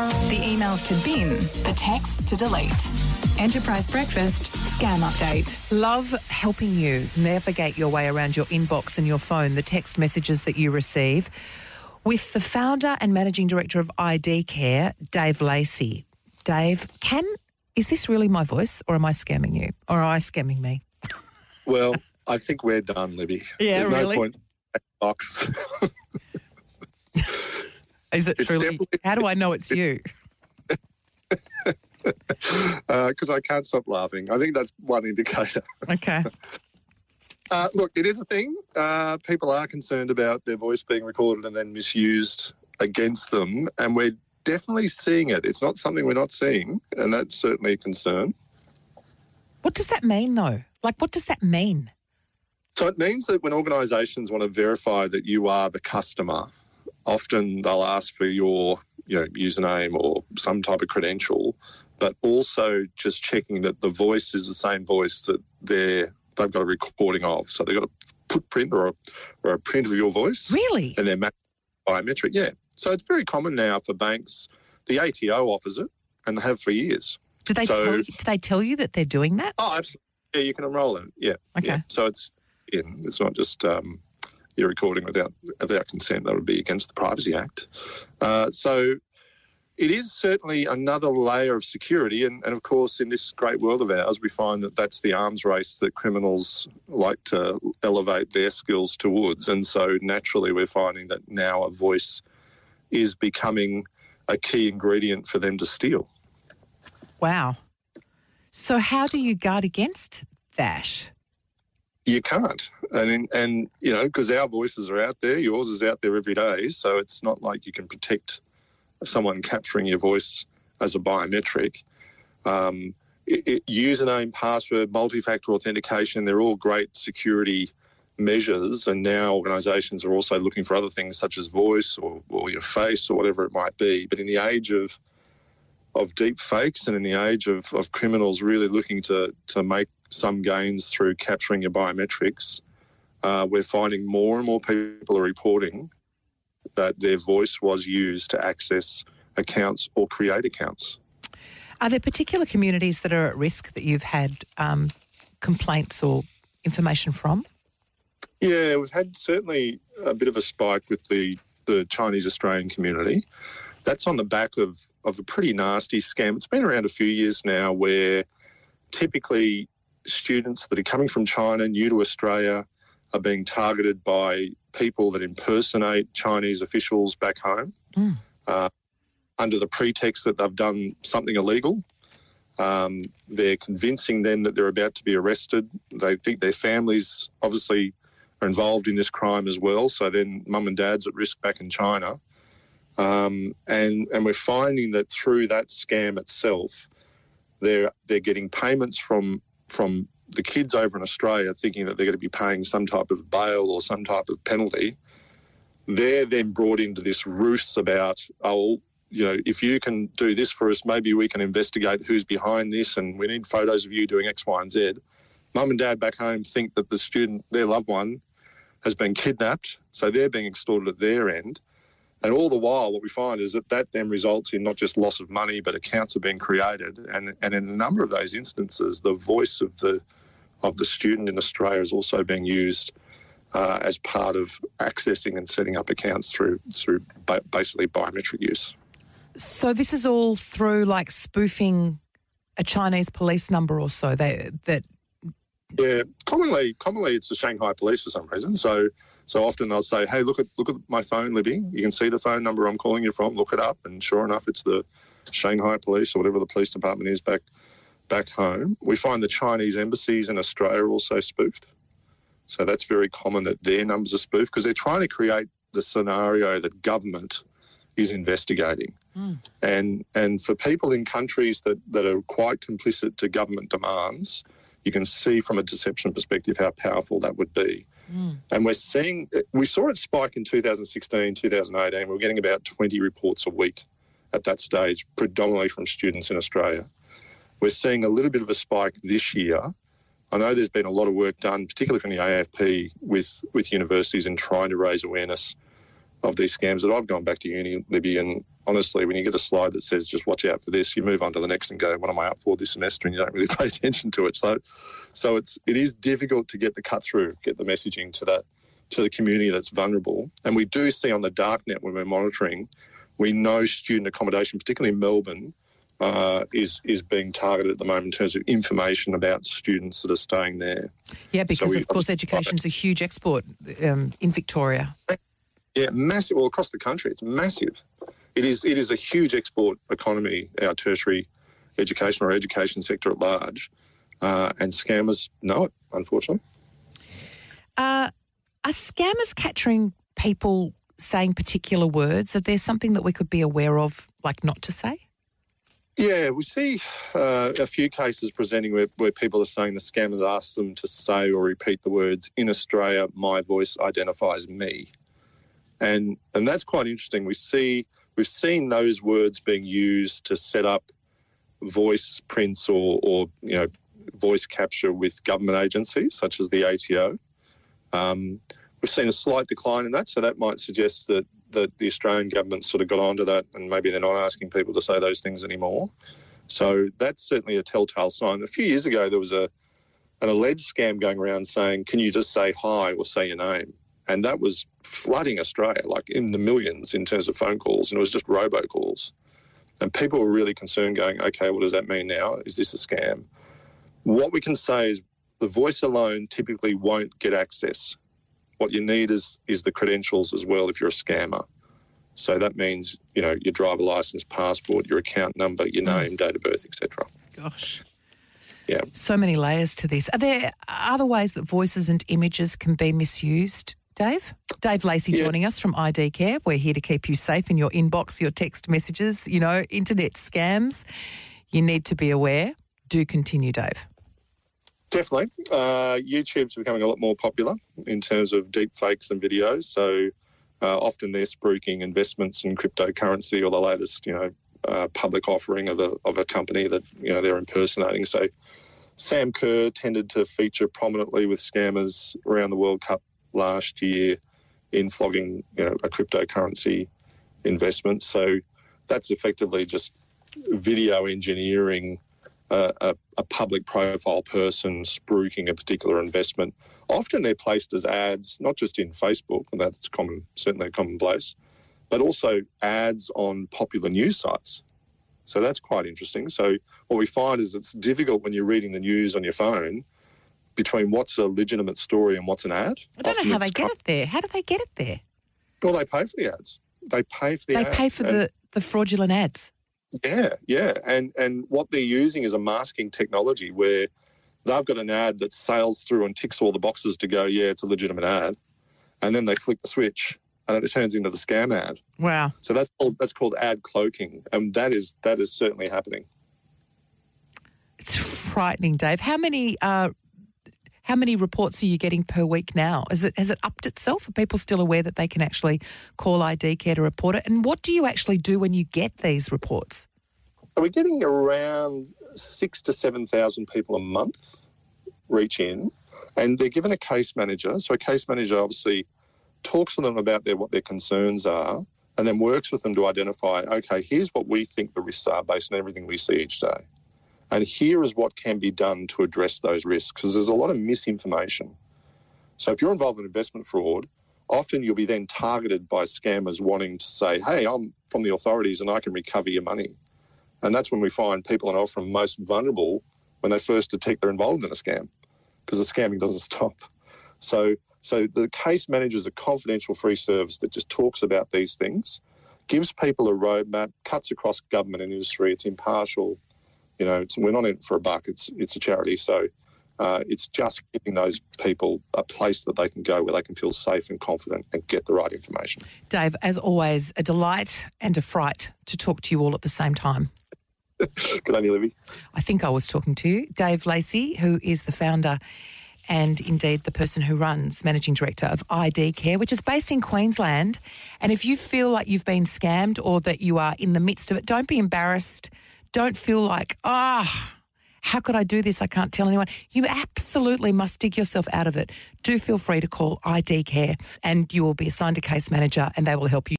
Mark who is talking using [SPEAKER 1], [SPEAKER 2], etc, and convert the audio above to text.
[SPEAKER 1] The emails to bin, the texts to delete. Enterprise Breakfast Scam Update.
[SPEAKER 2] Love helping you navigate your way around your inbox and your phone, the text messages that you receive, with the founder and managing director of IDCARE, Dave Lacey. Dave, is this really my voice, or am I scamming you? Or are I scamming me?
[SPEAKER 3] Well, I think we're done, Libby.
[SPEAKER 2] Yeah,
[SPEAKER 3] There's
[SPEAKER 2] really?
[SPEAKER 3] no point in the box.
[SPEAKER 2] Is it
[SPEAKER 3] It's
[SPEAKER 2] truly?
[SPEAKER 3] definitely-
[SPEAKER 2] How do I know it's you?
[SPEAKER 3] Because I can't stop laughing. I think that's one indicator.
[SPEAKER 2] Okay.
[SPEAKER 3] Look, it is a thing. People are concerned about their voice being recorded and then misused against them, and we're definitely seeing it. It's not something we're not seeing, and that's certainly a concern.
[SPEAKER 2] What does that mean, though? Like, what does that mean?
[SPEAKER 3] So it means that when organisations want to verify that you are the customer, often they'll ask for your username or some type of credential, but also just checking that the voice is the same voice that they've got a recording of. So they've got a footprint or a print of your voice.
[SPEAKER 2] Really?
[SPEAKER 3] And they're biometric, yeah. So it's very common now for banks. The ATO offers it, and they have for years.
[SPEAKER 2] Do they tell you that they're doing that?
[SPEAKER 3] Oh, absolutely. Yeah, you can enrol in it. Yeah.
[SPEAKER 2] Okay.
[SPEAKER 3] Yeah. So it's not just you're recording without consent. That would be against the Privacy Act. So it is certainly another layer of security. And of course, in this great world of ours, we find that that's the arms race that criminals like to elevate their skills towards. And so naturally, we're finding that now a voice is becoming a key ingredient for them to steal.
[SPEAKER 2] Wow. So how do you guard against that?
[SPEAKER 3] You can't. And because our voices are out there, yours is out there every day. So it's not like you can protect someone capturing your voice as a biometric. Username, password, multi-factor authentication, they're all great security measures. And now organisations are also looking for other things such as voice or your face or whatever it might be. But in the age of deep fakes and in the age of criminals really looking to make some gains through capturing your biometrics, we're finding more and more people are reporting that their voice was used to access accounts or create accounts.
[SPEAKER 2] Are there particular communities that are at risk that you've had complaints or information from?
[SPEAKER 3] Yeah, we've had certainly a bit of a spike with the Chinese Australian community. That's on the back of a pretty nasty scam. It's been around a few years now where typically students that are coming from China, new to Australia, are being targeted by people that impersonate Chinese officials back home under the pretext that they've done something illegal. They're convincing them that they're about to be arrested. They think their families obviously are involved in this crime as well, so then mum and dad's at risk back in China. And we're finding that through that scam itself, they're getting payments from the kids over in Australia thinking that they're going to be paying some type of bail or some type of penalty. They're then brought into this ruse about, if you can do this for us, maybe we can investigate who's behind this and we need photos of you doing X, Y and Z. Mum and dad back home think that the student, their loved one, has been kidnapped, so they're being extorted at their end. And all the while, what we find is that then results in not just loss of money, but accounts are being created. And in a number of those instances, the voice of the student in Australia is also being used as part of accessing and setting up accounts through basically biometric use.
[SPEAKER 2] So this is all through like spoofing a Chinese police number or so.
[SPEAKER 3] Yeah, commonly it's the Shanghai police for some reason. So often they'll say, hey, look at my phone, Libby. You can see the phone number I'm calling you from. Look it up. And sure enough, it's the Shanghai police or whatever the police department is back home. We find the Chinese embassies in Australia are also spoofed. So that's very common that their numbers are spoofed because they're trying to create the scenario that government is investigating. And for people in countries that are quite complicit to government demands, you can see from a deception perspective how powerful that would be. And we saw it spike in 2016, 2018. We were getting about 20 reports a week at that stage, predominantly from students in Australia. We're seeing a little bit of a spike this year. I know there's been a lot of work done, particularly from the AFP, with universities in trying to raise awareness of these scams. That I've gone back to uni, Libby, and honestly, when you get a slide that says just watch out for this, you move on to the next and go, what am I up for this semester? And you don't really pay attention to it. So it is difficult to get the cut through, get the messaging to the community that's vulnerable. And we do see on the darknet when we're monitoring, we know student accommodation, particularly in Melbourne, is being targeted at the moment in terms of information about students that are staying there.
[SPEAKER 2] Yeah, because of course education's a huge export in Victoria.
[SPEAKER 3] Yeah, massive. Well, across the country, it's massive. It is a huge export economy, our tertiary education or education sector at large, and scammers know it, unfortunately.
[SPEAKER 2] Are scammers capturing people saying particular words? Are there something that we could be aware of, like not to say?
[SPEAKER 3] Yeah, we see a few cases presenting where people are saying the scammers ask them to say or repeat the words, "In Australia, my voice identifies me." And that's quite interesting. We've seen those words being used to set up voice prints or voice capture with government agencies such as the ATO. We've seen a slight decline in that, so that might suggest that the Australian government sort of got onto that and maybe they're not asking people to say those things anymore. So that's certainly a telltale sign. A few years ago, there was an alleged scam going around saying, can you just say hi or say your name? And that was flooding Australia, like in the millions in terms of phone calls, and it was just robocalls. And people were really concerned going, okay, what does that mean now? Is this a scam? What we can say is the voice alone typically won't get access. What you need is the credentials as well if you're a scammer. So that means, your driver licence, passport, your account number, your name, date of birth, etc.
[SPEAKER 2] Gosh.
[SPEAKER 3] Yeah.
[SPEAKER 2] So many layers to this. Are there other ways that voices and images can be misused, Dave? Dave Lacey joining us from IDCARE. We're here to keep you safe in your inbox, your text messages, internet scams. You need to be aware. Do continue, Dave.
[SPEAKER 3] Definitely. YouTube's becoming a lot more popular in terms of deep fakes and videos. So often they're spruiking investments in cryptocurrency or the latest, public offering of a company that, they're impersonating. So Sam Kerr tended to feature prominently with scammers around the World Cup last year in flogging, a cryptocurrency investment. So that's effectively just video engineering a public profile person spruiking a particular investment. Often they're placed as ads, not just in Facebook, and that's certainly a commonplace, but also ads on popular news sites. So that's quite interesting. So what we find is it's difficult when you're reading the news on your phone between what's a legitimate story and what's an ad.
[SPEAKER 2] I don't know how they get it there. How do they get it there?
[SPEAKER 3] Well, they pay for the ads. They pay for the ads.
[SPEAKER 2] They pay for the fraudulent ads.
[SPEAKER 3] Yeah. And what they're using is a masking technology where they've got an ad that sails through and ticks all the boxes to go, yeah, it's a legitimate ad. And then they flick the switch and then it turns into the scam ad.
[SPEAKER 2] Wow.
[SPEAKER 3] So that's called ad cloaking. And that is certainly happening.
[SPEAKER 2] It's frightening, Dave. How many reports are you getting per week now? Has it upped itself? Are people still aware that they can actually call IDCARE to report it? And what do you actually do when you get these reports?
[SPEAKER 3] So we're getting around 6,000 to 7,000 people a month reach in, and they're given a case manager. So a case manager obviously talks to them about what their concerns are and then works with them to identify, okay, here's what we think the risks are based on everything we see each day. And here is what can be done to address those risks, because there's a lot of misinformation. So if you're involved in investment fraud, often you'll be then targeted by scammers wanting to say, hey, I'm from the authorities and I can recover your money. And that's when we find people are often most vulnerable when they first detect they're involved in a scam, because the scamming doesn't stop. So the case manager is a confidential free service that just talks about these things, gives people a roadmap, cuts across government and industry, it's impartial. We're not in it for a buck. It's a charity. So it's just giving those people a place that they can go where they can feel safe and confident and get the right information.
[SPEAKER 2] Dave, as always, a delight and a fright to talk to you all at the same time.
[SPEAKER 3] Good on you, Libby.
[SPEAKER 2] I think I was talking to you. Dave Lacey, who is the founder and indeed the person who runs, managing director of IDCARE, which is based in Queensland. And if you feel like you've been scammed or that you are in the midst of it, don't be embarrassed. Don't feel like, how could I do this? I can't tell anyone. You absolutely must dig yourself out of it. Do feel free to call IDCARE and you will be assigned a case manager and they will help you.